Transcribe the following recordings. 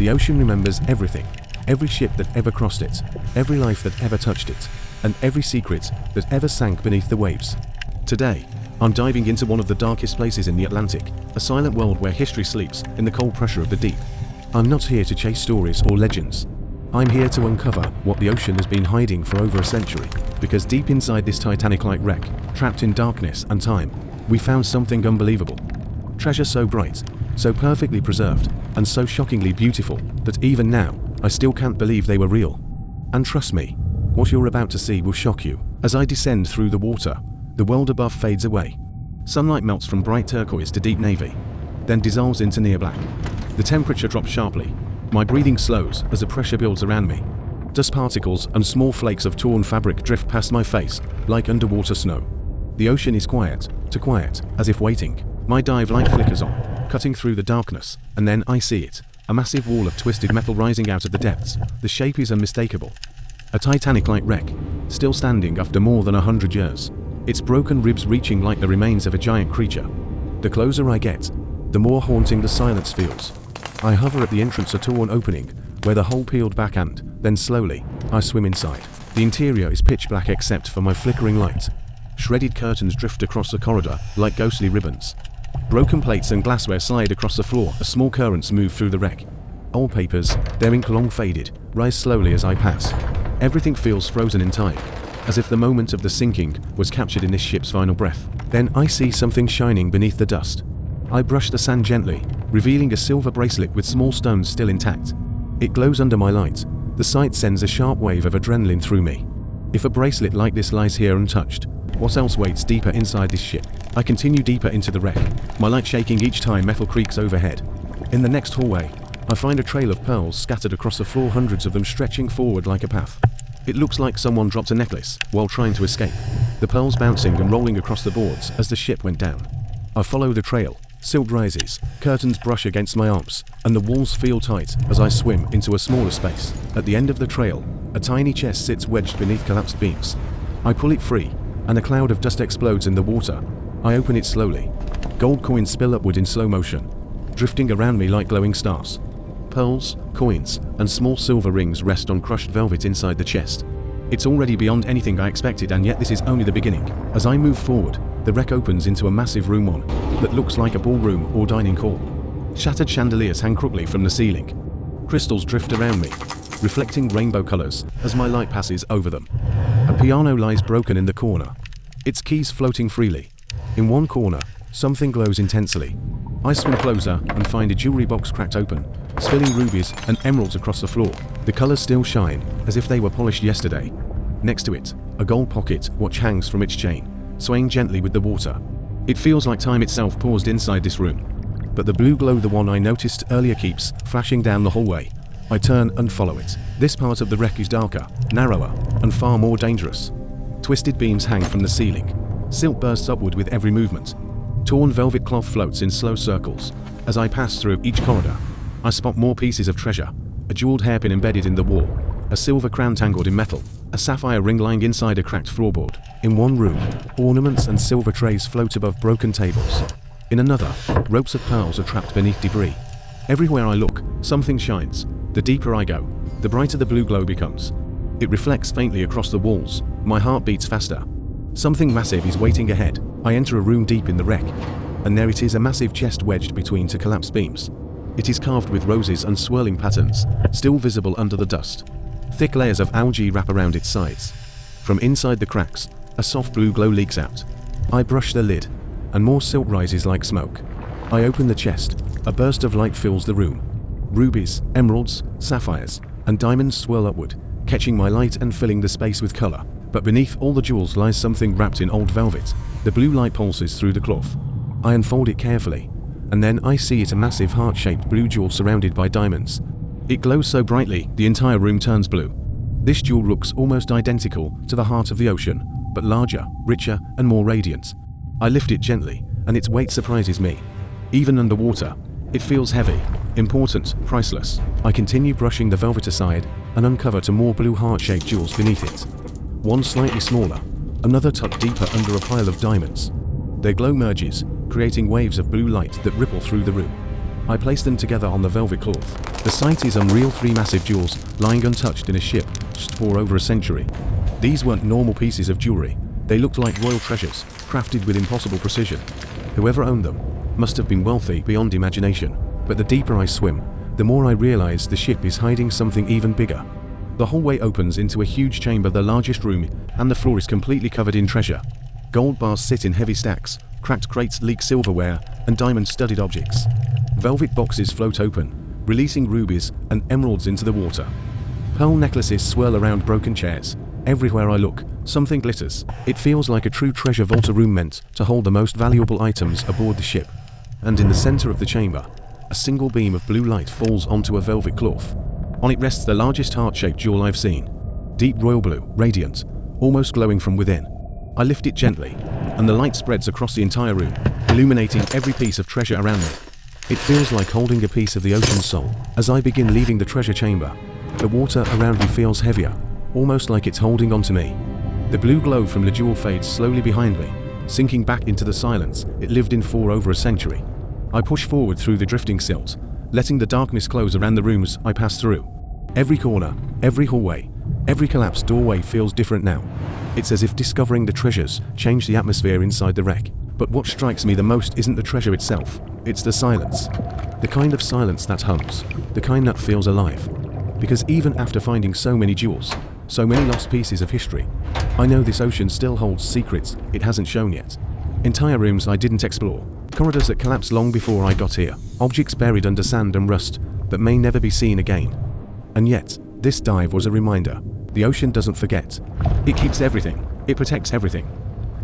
The ocean remembers everything. Every ship that ever crossed it, every life that ever touched it, and every secret that ever sank beneath the waves. Today, I'm diving into one of the darkest places in the Atlantic, a silent world where history sleeps in the cold pressure of the deep. I'm not here to chase stories or legends. I'm here to uncover what the ocean has been hiding for over a century, because deep inside this Titanic-like wreck, trapped in darkness and time, we found something unbelievable. Treasure so bright, so perfectly preserved, and so shockingly beautiful that even now, I still can't believe they were real. And trust me, what you're about to see will shock you. As I descend through the water, the world above fades away. Sunlight melts from bright turquoise to deep navy, then dissolves into near black. The temperature drops sharply. My breathing slows as the pressure builds around me. Dust particles and small flakes of torn fabric drift past my face like underwater snow. The ocean is quiet, too quiet, as if waiting. My dive light flickers on, cutting through the darkness, and then I see it. A massive wall of twisted metal rising out of the depths. The shape is unmistakable. A Titanic-like wreck, still standing after more than 100 years. Its broken ribs reaching like the remains of a giant creature. The closer I get, the more haunting the silence feels. I hover at the entrance, a torn opening, where the hole peeled back, and then slowly, I swim inside. The interior is pitch black except for my flickering light. Shredded curtains drift across the corridor like ghostly ribbons. Broken plates and glassware slide across the floor as small currents move through the wreck. Old papers, their ink long faded, rise slowly as I pass. Everything feels frozen in time, as if the moment of the sinking was captured in this ship's final breath. Then I see something shining beneath the dust. I brush the sand gently, revealing a silver bracelet with small stones still intact. It glows under my light. The sight sends a sharp wave of adrenaline through me. If a bracelet like this lies here untouched, what else waits deeper inside this ship? I continue deeper into the wreck, my light shaking each time metal creaks overhead. In the next hallway, I find a trail of pearls scattered across the floor, hundreds of them stretching forward like a path. It looks like someone dropped a necklace while trying to escape, the pearls bouncing and rolling across the boards as the ship went down. I follow the trail. Silt rises, curtains brush against my arms, and the walls feel tight as I swim into a smaller space. At the end of the trail, a tiny chest sits wedged beneath collapsed beams. I pull it free, and a cloud of dust explodes in the water. I open it slowly. Gold coins spill upward in slow motion, drifting around me like glowing stars. Pearls, coins, and small silver rings rest on crushed velvet inside the chest. It's already beyond anything I expected, and yet this is only the beginning. As I move forward, the wreck opens into a massive room, one that looks like a ballroom or dining hall. Shattered chandeliers hang crooked from the ceiling. Crystals drift around me, reflecting rainbow colors as my light passes over them. A piano lies broken in the corner, its keys floating freely. In one corner, something glows intensely. I swim closer and find a jewelry box cracked open, spilling rubies and emeralds across the floor. The colors still shine, as if they were polished yesterday. Next to it, a gold pocket watch hangs from its chain, swaying gently with the water. It feels like time itself paused inside this room. But the blue glow, the one I noticed earlier, keeps flashing down the hallway. I turn and follow it. This part of the wreck is darker, narrower, and far more dangerous. Twisted beams hang from the ceiling. Silt bursts upward with every movement. Torn velvet cloth floats in slow circles. As I pass through each corridor, I spot more pieces of treasure. A jeweled hairpin embedded in the wall, a silver crown tangled in metal, a sapphire ring lying inside a cracked floorboard. In one room, ornaments and silver trays float above broken tables. In another, ropes of pearls are trapped beneath debris. Everywhere I look, something shines. The deeper I go, the brighter the blue glow becomes. It reflects faintly across the walls. My heart beats faster. Something massive is waiting ahead. I enter a room deep in the wreck, and there it is, a massive chest wedged between two collapsed beams. It is carved with roses and swirling patterns, still visible under the dust. Thick layers of algae wrap around its sides. From inside the cracks, a soft blue glow leaks out. I brush the lid, and more silt rises like smoke. I open the chest. A burst of light fills the room. Rubies, emeralds, sapphires, and diamonds swirl upward, catching my light and filling the space with color. But beneath all the jewels lies something wrapped in old velvet. The blue light pulses through the cloth. I unfold it carefully, and then I see it, a massive heart-shaped blue jewel surrounded by diamonds. It glows so brightly, the entire room turns blue. This jewel looks almost identical to the heart of the ocean, but larger, richer, and more radiant. I lift it gently, and its weight surprises me. Even underwater, it feels heavy, important, priceless. I continue brushing the velvet aside and uncover two more blue heart-shaped jewels beneath it. One slightly smaller, another tucked deeper under a pile of diamonds. Their glow merges, creating waves of blue light that ripple through the room. I place them together on the velvet cloth. The sight is unreal. 3 massive jewels lying untouched in a ship just for over a century. These weren't normal pieces of jewelry. They looked like royal treasures, crafted with impossible precision. Whoever owned them must have been wealthy beyond imagination. But the deeper I swim, the more I realize the ship is hiding something even bigger. The hallway opens into a huge chamber, the largest room, and the floor is completely covered in treasure. Gold bars sit in heavy stacks, cracked crates leak silverware, and diamond-studded objects. Velvet boxes float open, releasing rubies and emeralds into the water. Pearl necklaces swirl around broken chairs. Everywhere I look, something glitters. It feels like a true treasure vault, a room meant to hold the most valuable items aboard the ship. And in the center of the chamber, a single beam of blue light falls onto a velvet cloth. On it rests the largest heart-shaped jewel I've seen. Deep royal blue, radiant, almost glowing from within. I lift it gently, and the light spreads across the entire room, illuminating every piece of treasure around me. It feels like holding a piece of the ocean's soul. As I begin leaving the treasure chamber, the water around me feels heavier, almost like it's holding onto me. The blue glow from the jewel fades slowly behind me, sinking back into the silence it lived in for over a century. I push forward through the drifting silt, letting the darkness close around the rooms I pass through. Every corner, every hallway, every collapsed doorway feels different now. It's as if discovering the treasures changed the atmosphere inside the wreck. But what strikes me the most isn't the treasure itself, it's the silence. The kind of silence that hums, the kind that feels alive. Because even after finding so many jewels, so many lost pieces of history, I know this ocean still holds secrets it hasn't shown yet. Entire rooms I didn't explore, corridors that collapsed long before I got here, objects buried under sand and rust that may never be seen again. And yet, this dive was a reminder. The ocean doesn't forget. It keeps everything, it protects everything.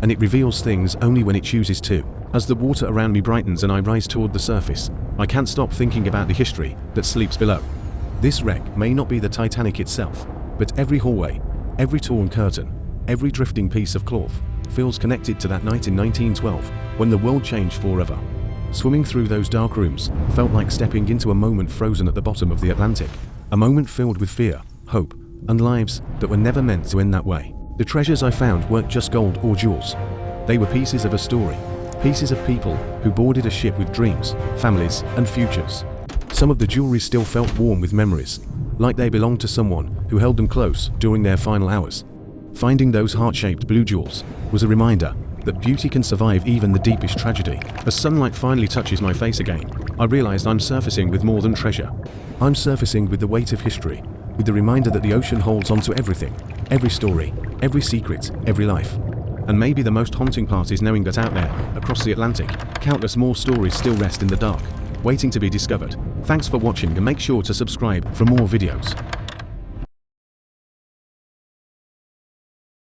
And it reveals things only when it chooses to. As the water around me brightens and I rise toward the surface, I can't stop thinking about the history that sleeps below. This wreck may not be the Titanic itself, but every hallway, every torn curtain, every drifting piece of cloth feels connected to that night in 1912 when the world changed forever. Swimming through those dark rooms felt like stepping into a moment frozen at the bottom of the Atlantic, a moment filled with fear, hope, and lives that were never meant to end that way. The treasures I found weren't just gold or jewels. They were pieces of a story, pieces of people who boarded a ship with dreams, families, and futures. Some of the jewelry still felt warm with memories, like they belonged to someone who held them close during their final hours. Finding those heart-shaped blue jewels was a reminder that beauty can survive even the deepest tragedy. As sunlight finally touches my face again, I realized I'm surfacing with more than treasure. I'm surfacing with the weight of history, with the reminder that the ocean holds onto everything, every story, every secret, every life. And maybe the most haunting part is knowing that out there, across the Atlantic, countless more stories still rest in the dark, waiting to be discovered. Thanks for watching and make sure to subscribe for more videos.